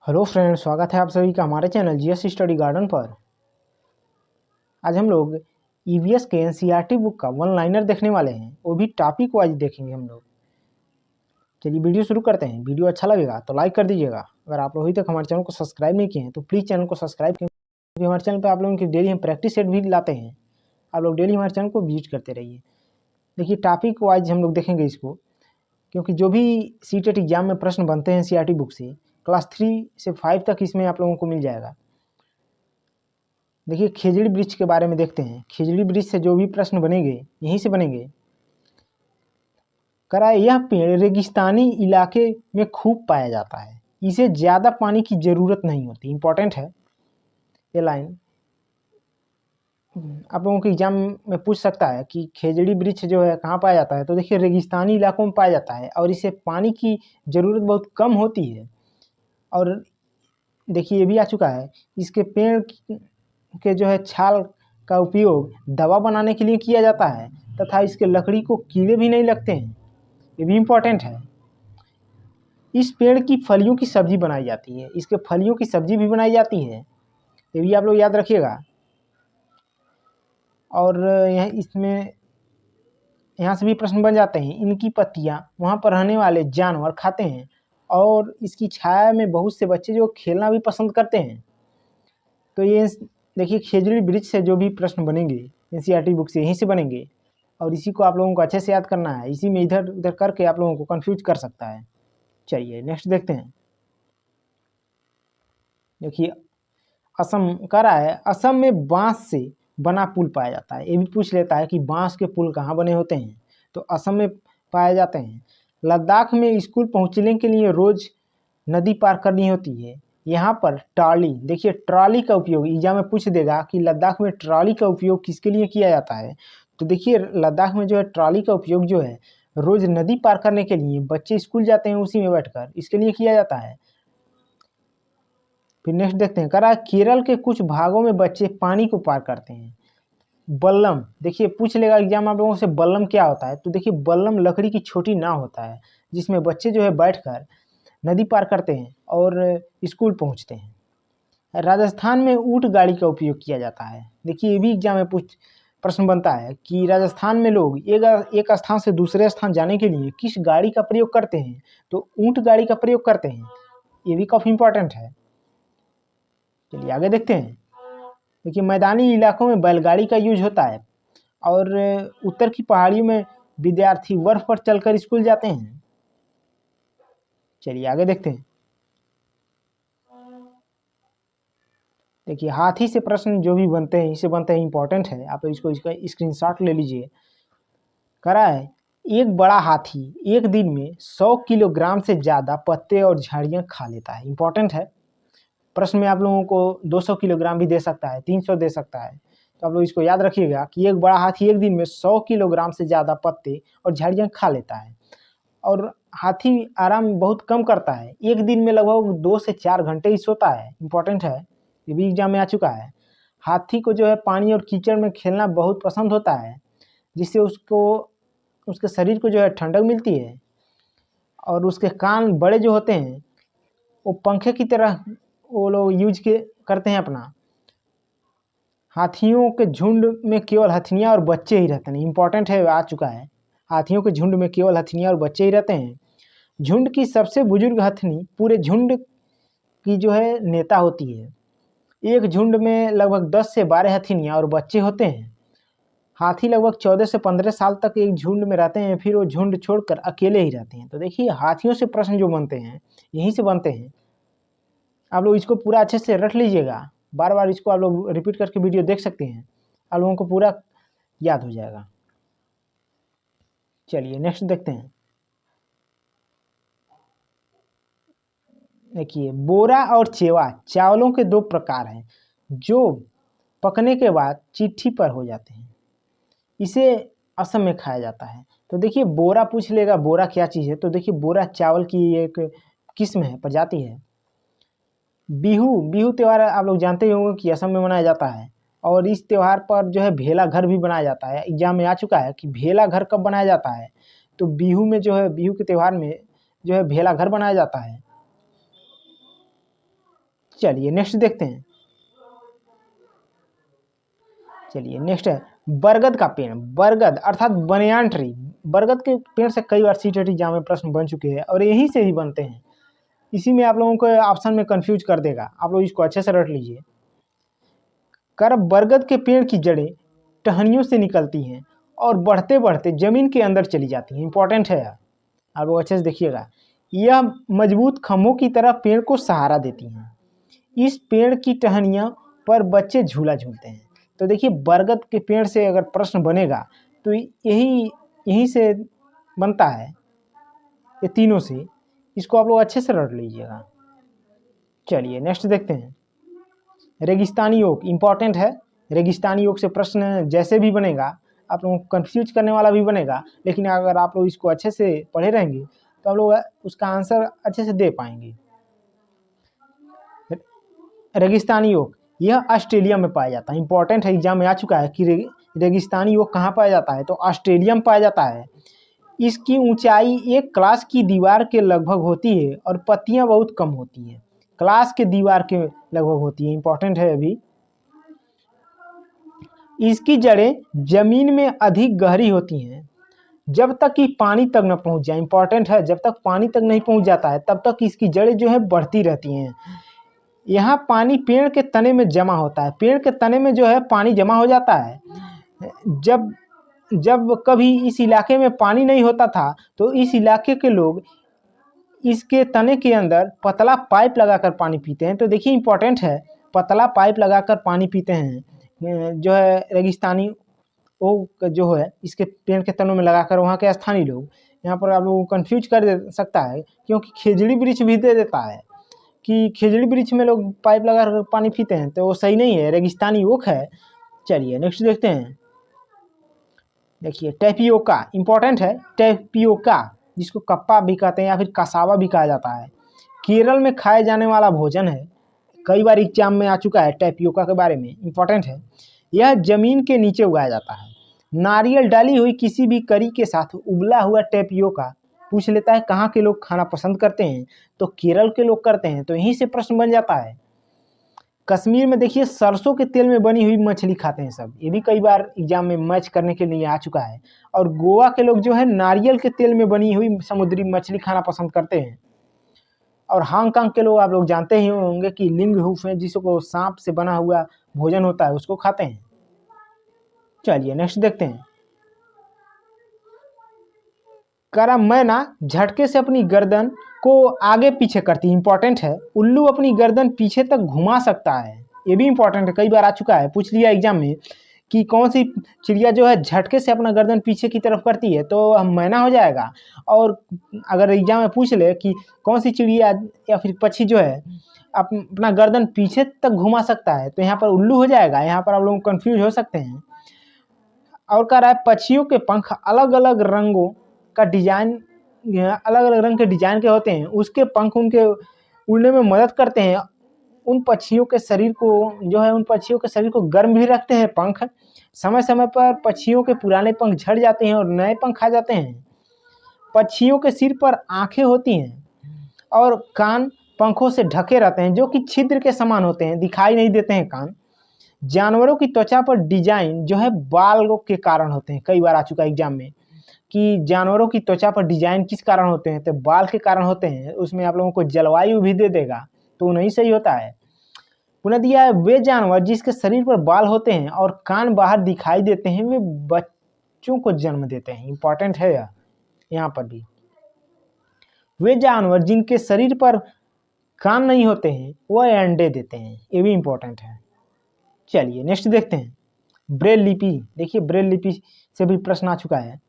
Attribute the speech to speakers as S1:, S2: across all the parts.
S1: Hello friends, स्वागत है आप सभी का हमारे चैनल जीएस स्टडी गार्डन पर। आज हम लोग ईवीएस के एनसीईआरटी बुक का वन लाइनर देखने वाले हैं, वो भी टॉपिक वाइज देखेंगे हम लोग। चलिए वीडियो शुरू करते हैं। वीडियो अच्छा लगेगा तो लाइक कर दीजिएगा। अगर आप लोग अभी तक हमारे चैनल को सब्सक्राइब नहीं किए हैं तो प्लीज़ चैनल को सब्सक्राइब करें, क्योंकि हमारे चैनल पर आप लोगों की डेली हम प्रैक्टिस सेट भी लाते हैं। आप लोग डेली हमारे चैनल को विजिट करते रहिए। देखिए टॉपिक वाइज हम लोग देखेंगे इसको, क्योंकि जो भी सीटेट एग्जाम में प्रश्न बनते हैं एनसीईआरटी बुक से, क्लास 3 से 5 तक इसमें आप लोगों को मिल जाएगा। देखिए खेजड़ी वृक्ष के बारे में देखते हैं। खेजड़ी वृक्ष से जो भी प्रश्न बनेंगे यहीं से बनेंगे। करा यह पेड़ रेगिस्तानी इलाके में खूब पाया जाता है, इसे ज़्यादा पानी की ज़रूरत नहीं होती। इंपॉर्टेंट है ये लाइन, आप लोगों के एग्जाम में पूछ सकता है कि खेजड़ी वृक्ष जो है कहाँ पाया जाता है। तो देखिए रेगिस्तानी इलाकों में पाया जाता है और इसे पानी की ज़रूरत बहुत कम होती है। और देखिए ये भी आ चुका है, इसके पेड़ के जो है छाल का उपयोग दवा बनाने के लिए किया जाता है तथा इसके लकड़ी को कीड़े भी नहीं लगते हैं। ये भी इम्पोर्टेंट है। इस पेड़ की फलियों की सब्जी बनाई जाती है, इसके फलियों की सब्जी भी बनाई जाती है, ये भी आप लोग याद रखिएगा। और यहाँ से भी प्रश्न बन जाते हैं। इनकी पत्तियाँ वहाँ पर रहने वाले जानवर खाते हैं और इसकी छाया में बहुत से बच्चे जो खेलना भी पसंद करते हैं। तो ये देखिए खेजड़ी वृक्ष से जो भी प्रश्न बनेंगे एनसीईआरटी बुक से यहीं से बनेंगे, और इसी को आप लोगों को अच्छे से याद करना है। इसी में इधर उधर करके आप लोगों को कंफ्यूज कर सकता है। चलिए नेक्स्ट देखते हैं। देखिए असम का रहा है, असम में बांस से बना पुल पाया जाता है। ये भी पूछ लेता है कि बांस के पुल कहाँ बने होते हैं, तो असम में पाए जाते हैं। लद्दाख में स्कूल पहुँचने के लिए रोज नदी पार करनी होती है। यहाँ पर ट्रॉली, देखिए ट्रॉली का उपयोग एग्जाम में पूछ देगा कि लद्दाख में ट्रॉली का उपयोग किसके लिए किया जाता है। तो देखिए लद्दाख में जो है ट्रॉली का उपयोग जो है रोज नदी पार करने के लिए, बच्चे स्कूल जाते हैं उसी में बैठकर, इसके लिए किया जाता है। फिर नेक्स्ट देखते हैं, करा केरल के कुछ भागों में बच्चे पानी को पार करते हैं। बल्लम, देखिए पूछ लेगा एग्जाम आप लोगों से बल्लम क्या होता है। तो देखिए बल्लम लकड़ी की छोटी नाव होता है जिसमें बच्चे जो है बैठकर नदी पार करते हैं और स्कूल पहुंचते हैं। राजस्थान में ऊंट गाड़ी का उपयोग किया जाता है। देखिए ये भी एग्जाम में प्रश्न बनता है कि राजस्थान में लोग एक स्थान से दूसरे स्थान जाने के लिए किस गाड़ी का प्रयोग करते हैं। तो ऊंट गाड़ी का प्रयोग करते हैं। ये भी काफ़ी इंपॉर्टेंट है। चलिए आगे देखते हैं। देखिए मैदानी इलाकों में बैलगाड़ी का यूज होता है और उत्तर की पहाड़ियों में विद्यार्थी बर्फ पर चलकर स्कूल जाते हैं। चलिए आगे देखते हैं। देखिए हाथी से प्रश्न जो भी बनते हैं इसे बनते हैं, इंपॉर्टेंट है। आप इसका स्क्रीनशॉट ले लीजिए। करा है, एक बड़ा हाथी एक दिन में 100 किलोग्राम से ज़्यादा पत्ते और झाड़ियाँ खा लेता है। इंपॉर्टेंट है। प्रश्न में आप लोगों को 200 किलोग्राम भी दे सकता है, 300 दे सकता है। तो आप लोग इसको याद रखिएगा कि एक बड़ा हाथी एक दिन में 100 किलोग्राम से ज़्यादा पत्ते और झाड़ियाँ खा लेता है। और हाथी आराम बहुत कम करता है, एक दिन में लगभग 2 से 4 घंटे ही सोता है। इंपॉर्टेंट है, ये भी एग्जाम में आ चुका है। हाथी को जो है पानी और कीचड़ में खेलना बहुत पसंद होता है, जिससे उसको उसके शरीर को जो है ठंडक मिलती है। और उसके कान बड़े जो होते हैं वो पंखे की तरह वो लोग यूज करते हैं अपना। हाथियों के झुंड में केवल हथिनियाँ और बच्चे ही रहते हैं। इंपॉर्टेंट है, आ चुका है। हाथियों के झुंड में केवल हथिनियाँ और बच्चे ही रहते हैं। झुंड की सबसे बुजुर्ग हथनी पूरे झुंड की जो है नेता होती है। एक झुंड में लगभग 10 से 12 हथिनियाँ और बच्चे होते हैं। हाथी लगभग 14 से 15 साल तक एक झुंड में रहते हैं, फिर वो झुंड छोड़कर अकेले ही रहते हैं। तो देखिए हाथियों से प्रश्न जो बनते हैं यहीं से बनते हैं। आप लोग इसको पूरा अच्छे से रट लीजिएगा, बार बार इसको आप लोग रिपीट करके वीडियो देख सकते हैं, आप लोगों को पूरा याद हो जाएगा। चलिए नेक्स्ट देखते हैं। देखिए बोरा और चेवा चावलों के दो प्रकार हैं जो पकने के बाद चिट्ठी पर हो जाते हैं। इसे असम में खाया जाता है। तो देखिए बोरा पूछ लेगा, बोरा क्या चीज़ है। तो देखिए बोरा चावल की एक किस्म है, प्रजाति है। बिहू त्यौहार आप लोग जानते ही होंगे कि असम में मनाया जाता है, और इस त्यौहार पर जो है भेला घर भी बनाया जाता है। एग्जाम में आ चुका है कि भेला घर कब बनाया जाता है। तो बिहू में जो है, बिहू के त्यौहार में जो है भेला घर बनाया जाता है। चलिए नेक्स्ट देखते हैं। चलिए नेक्स्ट है बरगद का पेड़। बरगद अर्थात बनियान ट्री। बरगद के पेड़ से कई बार सीटेट एग्जाम में प्रश्न बन चुके हैं और यहीं से ही बनते हैं। इसी में आप लोगों को ऑप्शन में कंफ्यूज कर देगा, आप लोग इसको अच्छे से रट लीजिए। कर बरगद के पेड़ की जड़ें टहनियों से निकलती हैं और बढ़ते बढ़ते जमीन के अंदर चली जाती हैं। इंपॉर्टेंट है, आप लोग अच्छे से देखिएगा। यह मजबूत खम्भों की तरह पेड़ को सहारा देती हैं। इस पेड़ की टहनियों पर बच्चे झूला झूलते हैं। तो देखिए बरगद के पेड़ से अगर प्रश्न बनेगा तो यहीं से बनता है, ये तीनों से। इसको आप लोग अच्छे से रट लीजिएगा। चलिए नेक्स्ट देखते हैं। रेगिस्तानी ओक इंपॉर्टेंट है। रेगिस्तानी ओक से प्रश्न जैसे भी बनेगा, आप लोगों को कंफ्यूज करने वाला भी बनेगा, लेकिन अगर आप लोग इसको अच्छे से पढ़े रहेंगे तो आप लोग उसका आंसर अच्छे से दे पाएंगे। रेगिस्तानी ओक यह ऑस्ट्रेलिया में पाया जाता है। इंपॉर्टेंट है, एग्जाम में आ चुका है कि रेगिस्तानी ओक कहाँ पाया जाता है, तो ऑस्ट्रेलिया में पाया जाता है। इसकी ऊंचाई एक क्लास की दीवार के लगभग होती है और पत्तियां बहुत कम होती हैं। क्लास के दीवार के लगभग होती है। इंपॉर्टेंट है अभी। इसकी जड़ें जमीन में अधिक गहरी होती हैं जब तक कि पानी तक न पहुंच जाए। इंपॉर्टेंट है, जब तक पानी तक नहीं पहुंच जाता है तब तक इसकी जड़ें जो है बढ़ती रहती हैं। यहाँ पानी पेड़ के तने में जमा होता है। पेड़ के तने में जो है पानी जमा हो जाता है। जब कभी इस इलाके में पानी नहीं होता था तो इस इलाके के लोग इसके तने के अंदर पतला पाइप लगाकर पानी पीते हैं। तो देखिए इंपॉर्टेंट है, पतला पाइप लगाकर पानी पीते हैं जो है रेगिस्तानी ओक जो है इसके पेड़ के तनों में लगाकर वहाँ के स्थानीय लोग। यहाँ पर आप लोगों को कन्फ्यूज कर दे सकता है, क्योंकि खेजड़ी वृक्ष भी दे देता है कि खेजड़ी वृक्ष में लोग पाइप लगाकर पानी पीते हैं, तो वो सही नहीं है, रेगिस्तानी ओक है। चलिए नेक्स्ट देखते हैं। देखिए टैपियोका इंपॉर्टेंट है। टैपियोका जिसको कप्पा भी कहते हैं या फिर कसावा भी कहा जाता है, केरल में खाए जाने वाला भोजन है। कई बार एग्जाम में आ चुका है टैपियोका के बारे में। इंपॉर्टेंट है, यह जमीन के नीचे उगाया जाता है। नारियल डाली हुई किसी भी करी के साथ उबला हुआ टैपियोका। पूछ लेता है कहाँ के लोग खाना पसंद करते हैं, तो केरल के लोग करते हैं, तो यहीं से प्रश्न बन जाता है। कश्मीर में देखिए सरसों के तेल में बनी हुई मछली खाते हैं सब। ये भी कई बार एग्जाम में मैच करने के लिए आ चुका है। और गोवा के लोग जो है नारियल के तेल में बनी हुई समुद्री मछली खाना पसंद करते हैं। और हांगकांग के लोग आप लोग जानते ही होंगे कि लिंग हुफ है, जिसको सांप से बना हुआ भोजन होता है, उसको खाते हैं। चलिए नेक्स्ट देखते हैं। करा मैना झटके से अपनी गर्दन को आगे पीछे करती है। इंपॉर्टेंट है, उल्लू अपनी गर्दन पीछे तक घुमा सकता है। ये भी इंपॉर्टेंट है, कई बार आ चुका है, पूछ लिया एग्जाम में कि कौन सी चिड़िया जो है झटके से अपना गर्दन पीछे की तरफ करती है, तो मैना हो जाएगा। और अगर एग्जाम में पूछ ले कि कौन सी चिड़िया या फिर पक्षी जो है अपना गर्दन पीछे तक घुमा सकता है, तो यहाँ पर उल्लू हो जाएगा। यहाँ पर आप लोग कंफ्यूज हो सकते हैं। और कह रहा है पक्षियों के पंख अलग अलग रंगों का डिजाइन, अलग अलग रंग के डिजाइन के होते हैं। उसके पंख उनके उड़ने में मदद करते हैं। उन पक्षियों के शरीर को गर्म भी रखते हैं पंख। समय समय पर पक्षियों के पुराने पंख झड़ जाते हैं और नए पंख आ जाते हैं। पक्षियों के सिर पर आंखें होती हैं और कान पंखों से ढके रहते हैं, जो कि छिद्र के समान होते हैं, दिखाई नहीं देते हैं कान। जानवरों की त्वचा पर डिजाइन जो है बालों के कारण होते हैं। कई बार आ चुका है एग्जाम में कि जानवरों की त्वचा पर डिजाइन किस कारण होते हैं, तो बाल के कारण होते हैं। उसमें आप लोगों को जलवायु भी दे देगा, तो नहीं सही होता है। पुनः दिया है वे जानवर जिसके शरीर पर बाल होते हैं और कान बाहर दिखाई देते हैं, वे बच्चों को जन्म देते हैं। इंपॉर्टेंट है यहाँ पर भी। वे जानवर जिनके शरीर पर कान नहीं होते हैं वह अंडे देते हैं। ये भी इंपॉर्टेंट है। चलिए नेक्स्ट देखते हैं। ब्रेल लिपि। देखिए ब्रेल लिपि से भी प्रश्न आ चुका है।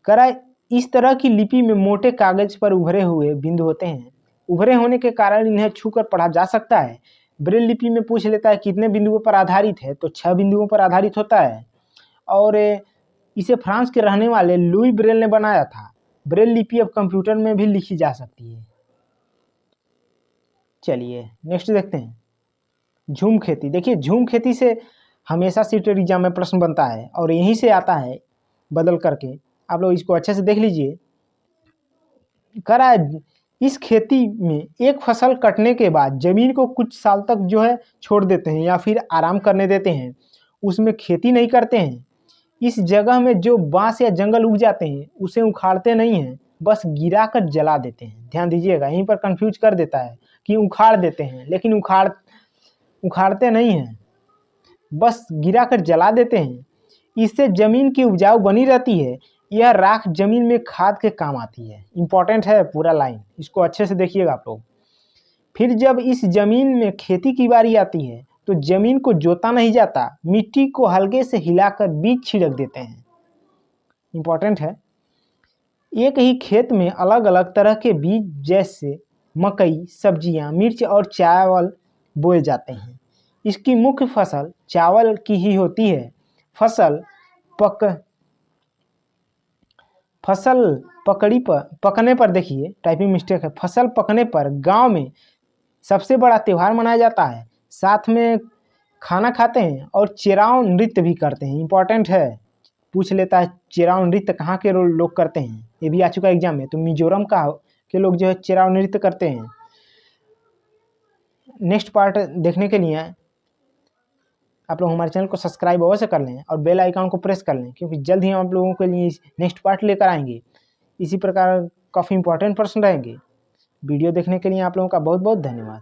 S1: करा इस तरह की लिपि में मोटे कागज पर उभरे हुए बिंदु होते हैं। उभरे होने के कारण इन्हें छूकर पढ़ा जा सकता है। ब्रेल लिपि में पूछ लेता है कितने बिंदुओं पर आधारित है, तो 6 बिंदुओं पर आधारित होता है। और इसे फ्रांस के रहने वाले लुई ब्रेल ने बनाया था। ब्रेल लिपि अब कंप्यूटर में भी लिखी जा सकती है। चलिए नेक्स्ट देखते हैं। झूम खेती। देखिए झूम खेती से हमेशा सीटेट एग्जाम में प्रश्न बनता है और यहीं से आता है बदल करके। आप लोग इसको अच्छे से देख लीजिए। करा इस खेती में एक फसल कटने के बाद ज़मीन को कुछ साल तक जो है छोड़ देते हैं या फिर आराम करने देते हैं, उसमें खेती नहीं करते हैं। इस जगह में जो बांस या जंगल उग जाते हैं उसे उखाड़ते नहीं हैं, बस गिरा कर जला देते हैं। ध्यान दीजिएगा, यहीं पर कंफ्यूज कर देता है कि उखाड़ देते हैं, लेकिन उखाड़ते नहीं हैं, बस गिरा कर जला देते हैं। इससे ज़मीन की उपजाऊ बनी रहती है। यह राख ज़मीन में खाद के काम आती है। इंपॉर्टेंट है पूरा लाइन, इसको अच्छे से देखिएगा आप लोग। फिर जब इस ज़मीन में खेती की बारी आती है तो ज़मीन को जोता नहीं जाता, मिट्टी को हल्के से हिलाकर बीज छिड़क देते हैं। इंपॉर्टेंट है। एक ही खेत में अलग अलग तरह के बीज जैसे मकई, सब्जियां, मिर्च और चावल बोए जाते हैं। इसकी मुख्य फसल चावल की ही होती है। फसल पकने पर देखिए, टाइपिंग मिस्टेक है। फसल पकने पर गांव में सबसे बड़ा त्यौहार मनाया जाता है। साथ में खाना खाते हैं और चिराव नृत्य भी करते हैं। इंपॉर्टेंट है, पूछ लेता है चिराव नृत्य कहाँ के लोग करते हैं, ये भी आ चुका है एग्जाम में। तो मिजोरम के लोग जो है चिराव नृत्य करते हैं। नेक्स्ट पार्ट देखने के लिए आप लोग हमारे चैनल को सब्सक्राइब अवश्य कर लें और बेल आइकन को प्रेस कर लें, क्योंकि जल्द ही हम आप लोगों के लिए नेक्स्ट पार्ट लेकर आएंगे। इसी प्रकार काफ़ी इंपॉर्टेंट प्रश्न रहेंगे। वीडियो देखने के लिए आप लोगों का बहुत बहुत धन्यवाद।